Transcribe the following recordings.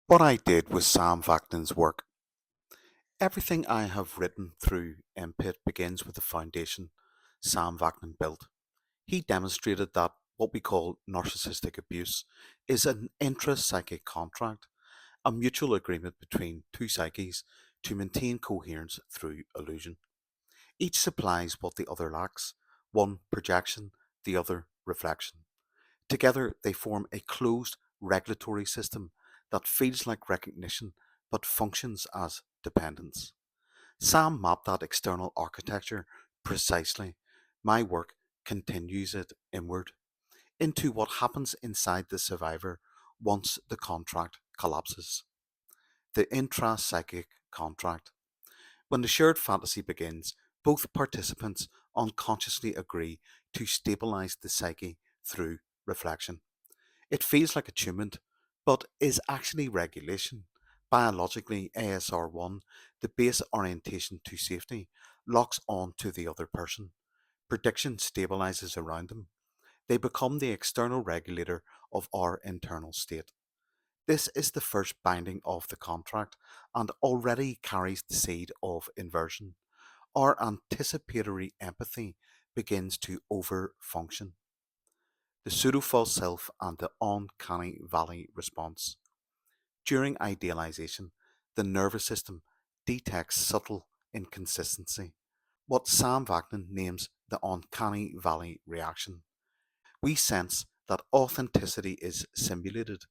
What I did with Sam Vaknins' work. Everything I have written through MPIT begins with the foundation Sam Vaknin built. He demonstrated that what we call narcissistic abuse is an intra-psychic contract, a mutual agreement between two psyches to maintain coherence through illusion. Each supplies what the other lacks, one projection, the other reflection. Together they form a closed regulatory system that feels like recognition but functions as dependence. Sam mapped that external architecture precisely. My work continues it inward into what happens inside the survivor once the contract collapses. The intra-psychic contract. When the shared fantasy begins, both participants unconsciously agree to stabilize the psyche through reflection. It feels like attunement, but is actually regulation. Biologically, ASR1, the base orientation to safety, locks on to the other person. Prediction stabilizes around them. They become the external regulator of our internal state. This is the first binding of the contract and already carries the seed of inversion. Our anticipatory empathy begins to overfunction. The pseudo-false self and the uncanny valley response. During idealization, the nervous system detects subtle inconsistency, what Sam Vaknin names the uncanny valley reaction. We sense that authenticity is simulated.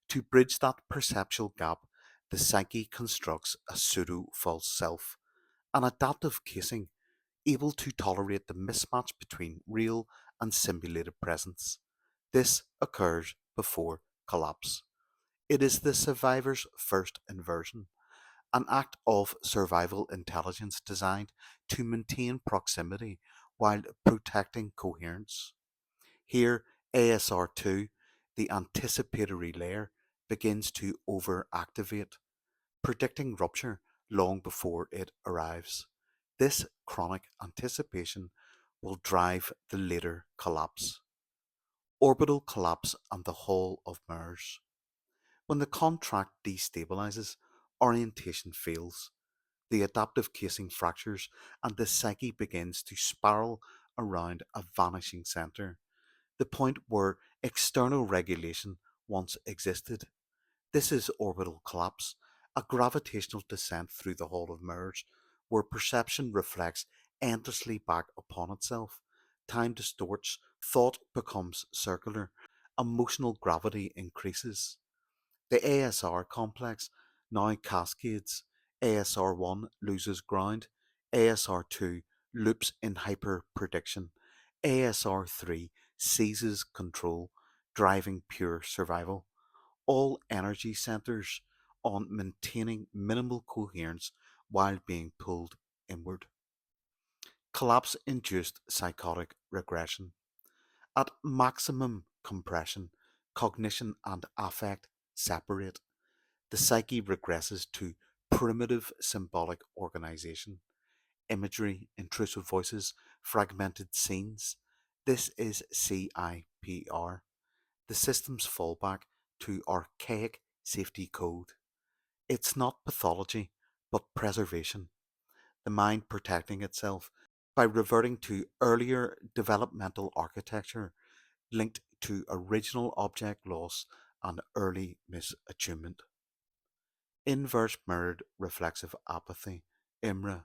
To bridge that perceptual gap, the psyche constructs a pseudo-false self, an adaptive casing able to tolerate the mismatch between real and simulated presence. This occurs before collapse. It is the survivor's first inversion, an act of survival intelligence designed to maintain proximity while protecting coherence. Here, ASR2, the anticipatory layer, begins to overactivate, predicting rupture long before it arrives. This chronic anticipation will drive the later collapse. Orbital collapse and the Hall of Mirrors. When the contract destabilizes, orientation fails, the adaptive casing fractures, and the psyche begins to spiral around a vanishing center, the point where external regulation once existed. This is orbital collapse, a gravitational descent through the Hall of Mirrors, where perception reflects endlessly back upon itself. Time distorts, thought becomes circular, emotional gravity increases. The ASR complex now cascades. ASR1 loses ground, ASR2 loops in hyper prediction, ASR3 seizes control, driving pure survival. All energy centers on maintaining minimal coherence while being pulled inward. Collapse induced psychotic regression. At maximum compression, cognition and affect separate. The psyche regresses to primitive symbolic organization, imagery, intrusive voices, fragmented scenes. This is CIPR, the system's fallback to archaic safety code. It's not pathology, but preservation, the mind protecting itself by reverting to earlier developmental architecture linked to original object loss and early misattunement. Inverse mirrored reflexive apathy, IMRA.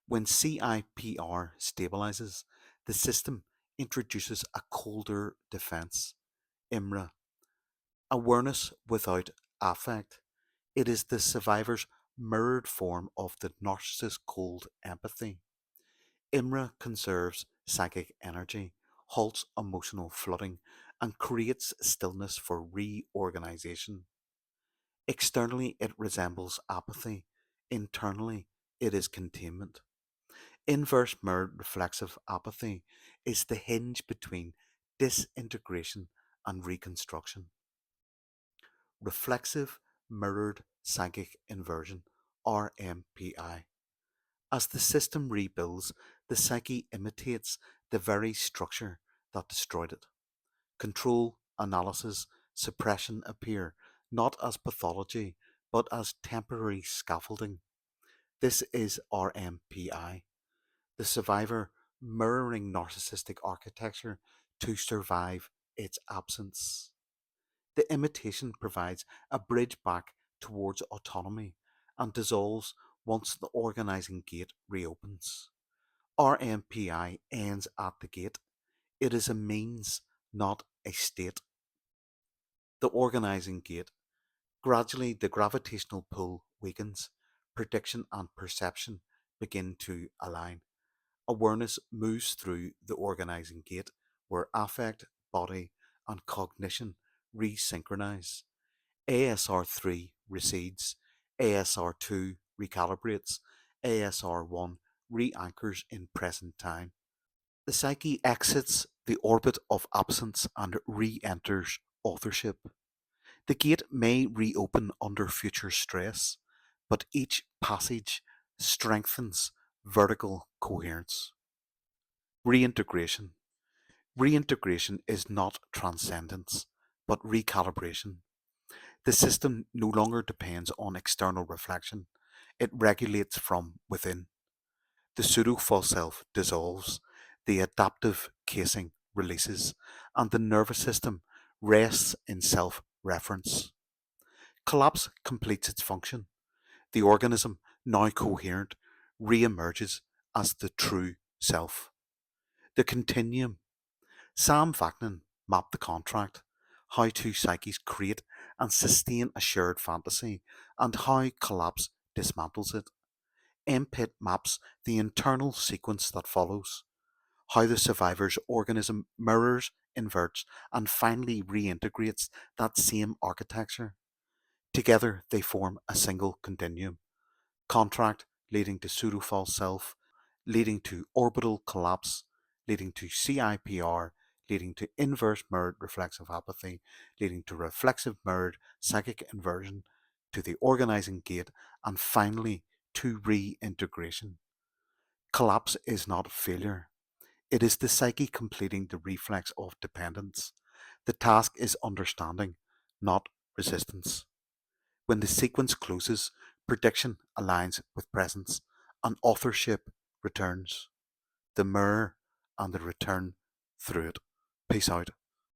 When CIPR stabilizes, the system introduces a colder defense, IMRA. Awareness without affect. It is the survivor's mirrored form of the narcissist's cold empathy. IMRA conserves psychic energy, halts emotional flooding, and creates stillness for reorganization. Externally, it resembles apathy. Internally, it is containment. Inverse mirrored reflexive apathy is the hinge between disintegration and reconstruction. Reflexive mirrored psychic inversion, RMPI. As the system rebuilds, the psyche imitates the very structure that destroyed it. Control, analysis, suppression appear, not as pathology, but as temporary scaffolding. This is RMPI, the survivor mirroring narcissistic architecture to survive its absence. The imitation provides a bridge back towards autonomy and dissolves once the organizing gate reopens. RMPI ends at the gate. It is a means, not a state. The organizing gate. Gradually, the gravitational pull weakens. Prediction and perception begin to align. Awareness moves through the organizing gate where affect, body, and cognition resynchronize. ASR3 recedes, ASR2 recalibrates, ASR1 re anchors in present time. The psyche exits the orbit of absence and re enters authorship. The gate may reopen under future stress, but each passage strengthens vertical coherence. Reintegration. Reintegration is not transcendence, but recalibration. The system no longer depends on external reflection, it regulates from within. The pseudo false self dissolves, the adaptive casing releases, and the nervous system rests in self reference. Collapse completes its function. The organism, now coherent, re emerges as the true self. The continuum. Sam Vaknin mapped the contract, how two psyches create and sustain a shared fantasy, and how collapse dismantles it. MPIT maps the internal sequence that follows, how the survivor's organism mirrors, inverts, and finally reintegrates that same architecture. Together they form a single continuum. Contract leading to pseudo-false self, leading to orbital collapse, leading to CIPR, leading to inverse mirrored reflexive apathy, leading to reflexive mirrored psychic inversion, to the organizing gate, and finally to reintegration. Collapse is not failure. It is the psyche completing the reflex of dependence. The task is understanding, not resistance. When the sequence closes, prediction aligns with presence, and authorship returns. The mirror and the return through it. Peace out.